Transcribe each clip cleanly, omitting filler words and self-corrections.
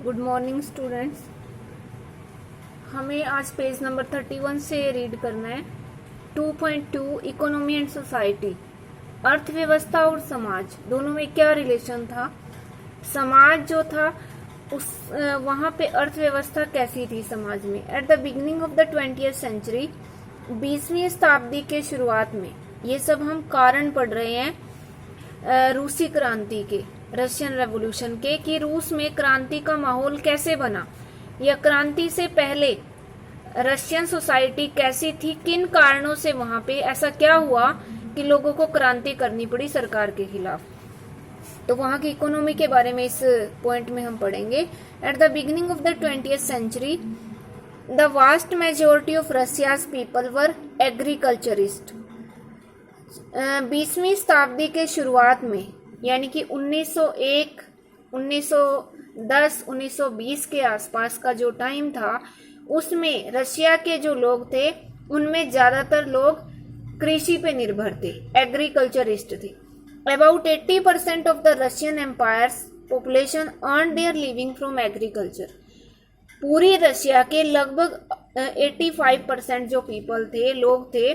Good morning students. हमें आज page number 31 से रीड करना है 2.2 इकोनॉमी एंड सोसाइटी। अर्थव्यवस्था और समाज दोनों में क्या रिलेशन था। समाज जो था उस वहाँ पे अर्थव्यवस्था कैसी थी समाज में। At the beginning of the 20th century, 20वीं शताब्दी के शुरुआत में, ये सब हम कारण पढ़ रहे हैं रूसी क्रांति के, रशियन रेवोल्यूशन के, कि रूस में क्रांति का माहौल कैसे बना या क्रांति से पहले रशियन सोसाइटी कैसी थी, किन कारणों से वहां पे ऐसा क्या हुआ कि लोगों को क्रांति करनी पड़ी सरकार के खिलाफ। तो वहां की इकोनॉमी के बारे में इस पॉइंट में हम पढ़ेंगे। At the beginning of the 20th century, the vast majority of Russia's people were agriculturist. 20वीं शताब्दी के शुरुआत में, यानी कि 1901, 1910, 1920 के आसपास का जो टाइम था, उसमें रशिया के जो लोग थे उनमें ज्यादातर लोग कृषि पे निर्भर थे, एग्रीकल्चरिस्ट थे। About 80% of the Russian empire's population earn their living from agriculture. पूरी रशिया के लगभग 85% जो पीपल थे, लोग थे,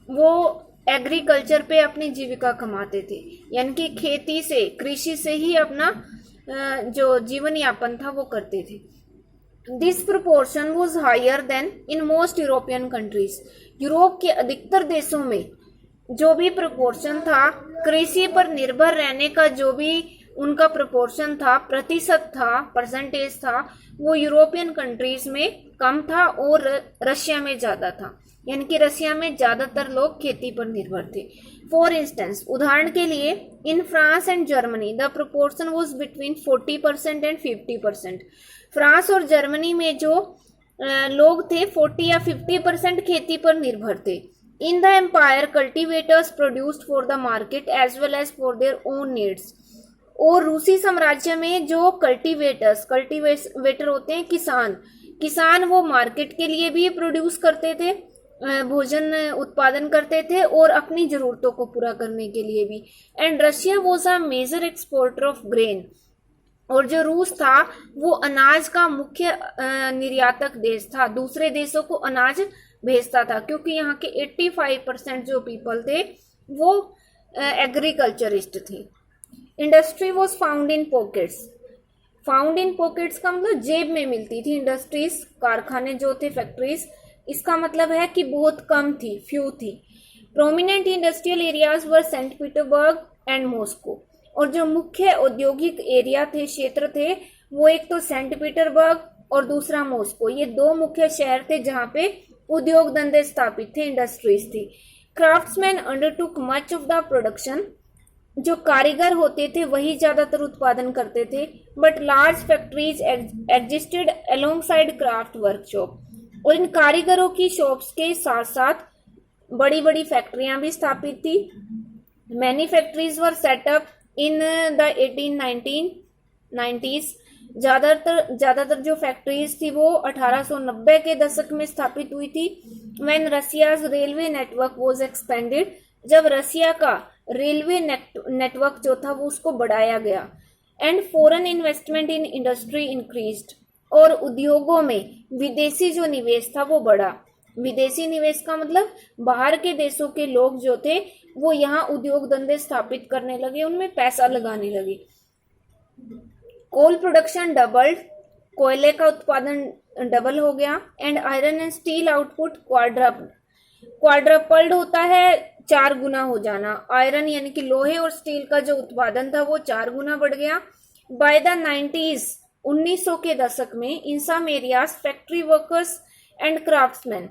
वो एग्रीकल्चर पे अपनी जीविका कमाते थे, यानी कि खेती से, कृषि से ही अपना जो जीवन यापन था वो करते थे। This proportion was higher than in most European countries. Europe के अधिकतर देशों में जो भी प्रोपोर्शन था, कृषि पर निर्भर रहने का जो भी उनका प्रोपोर्शन था, प्रतिशत था, परसेंटेज था, वो यूरोपियन कंट्रीज में कम था और रशिया में ज्यादा था, यानी कि रशिया में ज्यादातर लोग खेती पर निर्भर थे। फॉर इंस्टेंस, उदाहरण के लिए, in France and Germany the proportion was between 40% and 50%। France और जर्मनी में जो लोग थे 40 या 50% खेती पर निर्भर थे। In the empire, cultivators produced for the market as well as for their own needs. और रूसी साम्राज्य में जो कल्टिवेटर होते हैं किसान वो मार्केट के लिए भी प्रोड्यूस करते थे, भोजन उत्पादन करते थे और अपनी जरूरतों को पूरा करने के लिए भी। And Russia was a major exporter of grain. और जो रूस था वो अनाज का मुख्य निर्यातक देश था, दूसरे देशों को अनाज भेजता था, क्योंकि यहाँ के 85% जो पीपल थे वो एग्रीकल्चरिस्ट थे। Industry was found in pockets. Found in pockets का मतलब जेब में मिलती थी। इंडस्ट्रीज, कारखाने जो थे, फैक्ट्रीज, इसका मतलब है कि बहुत कम थी, फ्यू थी। Prominent industrial areas were sent Petersburg and Moscow. और जो मुख्य औद्योगिक एरिया थे, क्षेत्र थे, वो एक तो सेंट पीटरबर्ग और दूसरा मॉस्को, ये दो मुख्य शहर थे जहां पे उद्योग धंधे स्थापित थे, इंडस्ट्रीज थी। Craftsman undertook much of the production. जो कारीगर होते थे वही ज्यादातर उत्पादन करते थे। But large factories existed alongside craft workshop. और इन कारीगरों की शॉप्स के साथ साथ बड़ी बड़ी फैक्ट्रियां भी स्थापित थी। Many factories were set up in the 1890s। ज्यादातर जो फैक्ट्रीज थी वो 1890 के दशक में स्थापित हुई थी। When Russia's railway network was expanded, जब रशिया का रेलवे नेटवर्क जो था वो उसको बढ़ाया गया। And foreign investment in industry increased. और उद्योगों में विदेशी जो निवेश था वो बढ़ा। विदेशी निवेश का मतलब बाहर के देशों के लोग जो थे वो यहाँ उद्योग धंधे स्थापित करने लगे, उनमें पैसा लगाने लगे। Coal production doubled. कोयले का उत्पादन डबल हो गया। And iron and steel output quadrupled होता है 4 गुना हो जाना। आयरन यानी कि लोहे और स्टील का जो उत्पादन था वो 4 गुना बढ़ गया। बाय द 90s, 1900 के दशक में, in some areas factory workers and craftsman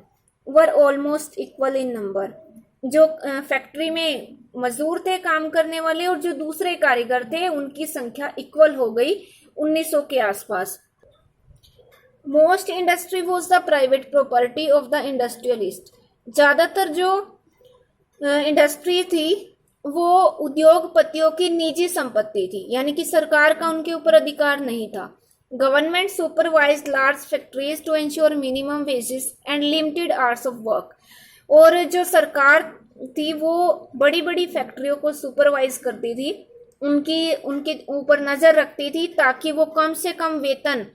were almost equal in number. जो फैक्ट्री में मजदूर थे, काम करने वाले, और जो दूसरे कारीगर थे, उनकी संख्या इक्वल हो गई 1900 के आसपास। Most industry was the private property of the industrialist. ज्यादातर जो इंडस्ट्री थी वो उद्योगपतियों की निजी संपत्ति थी, यानी कि सरकार का उनके ऊपर अधिकार नहीं था। Government supervise large factories to ensure minimum wages and limited hours of work. और जो सरकार थी वो बड़ी बड़ी फैक्ट्रियों को सुपरवाइज करती थी उनकी उनके ऊपर नजर रखती थी ताकि वो कम से कम वेतन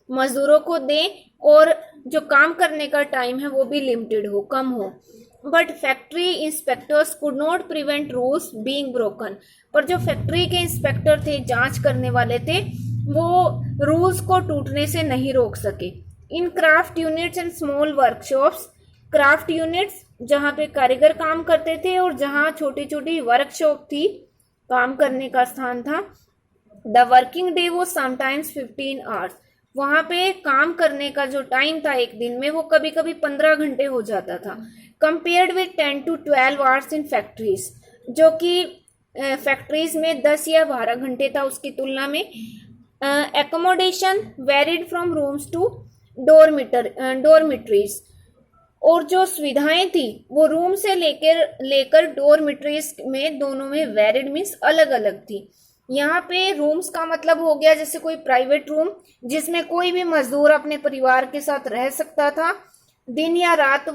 मजदूरों को दें और जो काम करने का टाइम है वो भी लिमिटेड हो, कम हो। But factory inspectors could not prevent rules being broken. पर जो फैक्ट्री के इंस्पेक्टर थे, जांच करने वाले थे, वो रूल्स को टूटने से नहीं रोक सके। इन craft units and small workshops, craft units जहाँ पे कारीगर काम करते थे और जहाँ छोटी छोटी वर्कशॉप थी, काम करने का स्थान था, द वर्किंग डे वो समटाइम्स 15 आवर्स। वहां पे काम करने का जो टाइम था एक दिन में वो कभी कभी 15 घंटे हो जाता था, compared with 10 to 12 hours in factories, जो कि फैक्ट्रीज में 10 या 12 घंटे था उसकी तुलना में। Accommodation varied from rooms to dormitories, और जो सुविधाएं थी वो रूम से लेकर डोरमिटरीज में दोनों में वेरिड मीन्स अलग अलग थी। यहाँ पे रूम्स का मतलब हो गया जैसे कोई प्राइवेट रूम जिसमें कोई भी मजदूर अपने परिवार के साथ रह सकता था, दिन या रात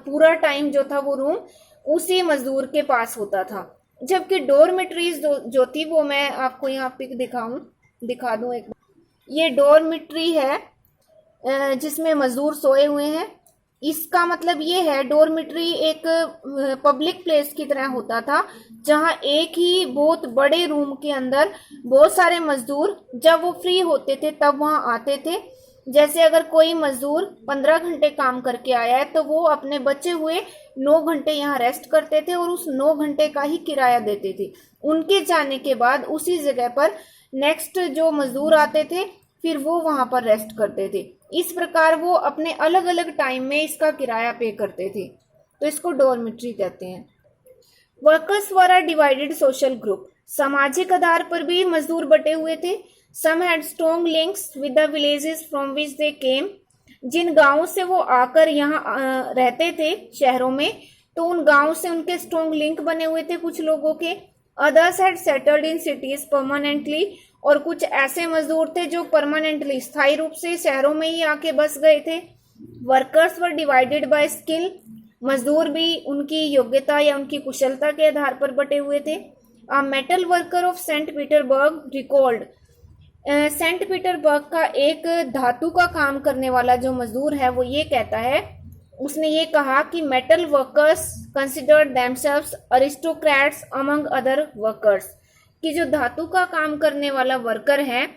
पूरा टाइम जो था वो रूम उसी मजदूर के पास होता था। जबकि डोरमिटरीज जो थी वो मैं आपको यहाँ पिक दिखा दूं एक। ये डोरमिटरी है जिसमें मजदूर सोए हुए हैं। इसका मतलब ये है, डोरमिटरी एक पब्लिक प्लेस की तरह होता था जहां एक ही बहुत बड़े रूम के अंदर बहुत सारे मजदूर जब वो फ्री होते थे तब वहां आते थे। जैसे अगर कोई मजदूर 15 घंटे काम करके आया है तो वो अपने बचे हुए 9 घंटे यहाँ रेस्ट करते थे और उस 9 घंटे का ही किराया देते थे। उनके जाने के बाद उसी जगह पर नेक्स्ट जो मजदूर आते थे फिर वो वहां पर रेस्ट करते थे। इस प्रकार वो अपने अलग अलग टाइम में इसका किराया पे करते थे, तो इसको डॉर्मिटरी कहते हैं। Workers were divided social group, सामाजिक आधार पर भी मजदूर बटे हुए थे। Some had strong links with the villages from which they came, जिन गांवों से वो आकर यहाँ रहते थे शहरों में, तो उन गांवों से उनके स्ट्रॉन्ग लिंक बने हुए थे कुछ लोगों के। Others had settled in cities permanently, और कुछ ऐसे मजदूर थे जो परमानेंटली स्थायी रूप से शहरों में ही आके बस गए थे। Workers were divided by skill, मजदूर भी उनकी योग्यता या उनकी कुशलता के आधार पर बटे हुए थे। A metal worker of Saint Petersburg record, Saint Petersburg का एक धातु का काम करने वाला जो मजदूर है वो ये कहता है, उसने ये कहा कि metal workers considered themselves aristocrats among other workers, कि जो धातु का काम करने वाला वर्कर है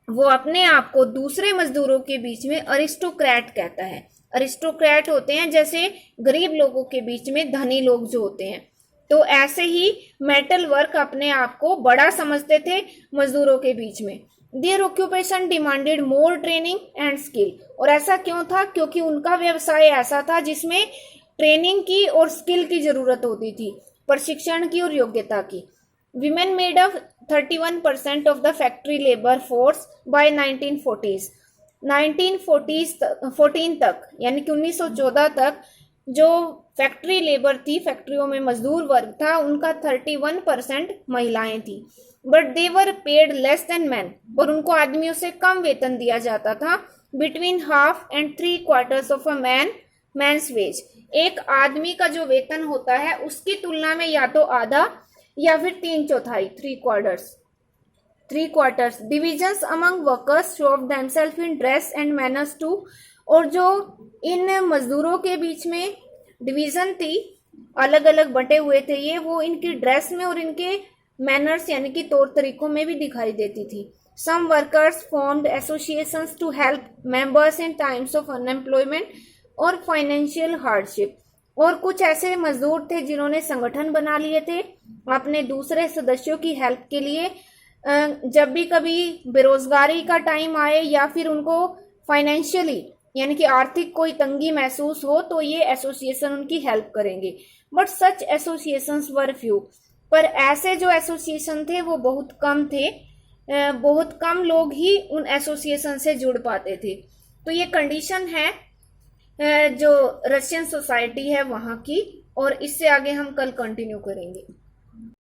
वो अपने आप को दूसरे मजदूरों के बीच में अरिस्टोक्रेट कहता है। अरिस्टोक्रेट होते हैं जैसे गरीब लोगों के बीच में धनी लोग जो होते हैं, तो ऐसे ही मेटल वर्क अपने आप को बड़ा समझते थे मजदूरों के बीच में। Their occupation demanded more training and skill, और ऐसा क्यों था? क्योंकि उनका व्यवसाय ऐसा था जिसमें ट्रेनिंग की और स्किल की जरूरत होती थी, प्रशिक्षण की और योग्यता की। Women made up 31% of the factory labor force by 1940s. 1914 तक यानी कि 1914 तक जो फैक्ट्री लेबर थी, फैक्ट्रियों में मजदूर वर्ग था, उनका 31% महिलाएं थी। But they were paid less than man, और उनको आदमियों से कम वेतन दिया जाता था। Between half and 3/4 of a man's wage, एक आदमी का जो वेतन होता है उसकी तुलना में या तो आधा या फिर 3/4, 3/4। Divisions among workers show of themselves in dress and manners too, और जो इन मजदूरों के बीच में डिवीजन थी, अलग अलग बटे हुए थे ये, वो इनकी ड्रेस में और इनके मैनर्स यानी कि तौर तरीकों में भी दिखाई देती थी। Some workers formed associations to help members in times of unemployment और फाइनेंशियल हार्डशिप, और कुछ ऐसे मजदूर थे जिन्होंने संगठन बना लिए थे अपने दूसरे सदस्यों की हेल्प के लिए। जब भी कभी बेरोजगारी का टाइम आए या फिर उनको फाइनेंशियली यानी कि आर्थिक कोई तंगी महसूस हो तो ये एसोसिएशन उनकी हेल्प करेंगे। But such associations were few, पर ऐसे जो एसोसिएशन थे वो बहुत कम थे, बहुत कम लोग ही उन एसोसिएशन से जुड़ पाते थे। तो ये कंडीशन है जो रशियन सोसाइटी है वहां की, और इससे आगे हम कल कंटिन्यू करेंगे।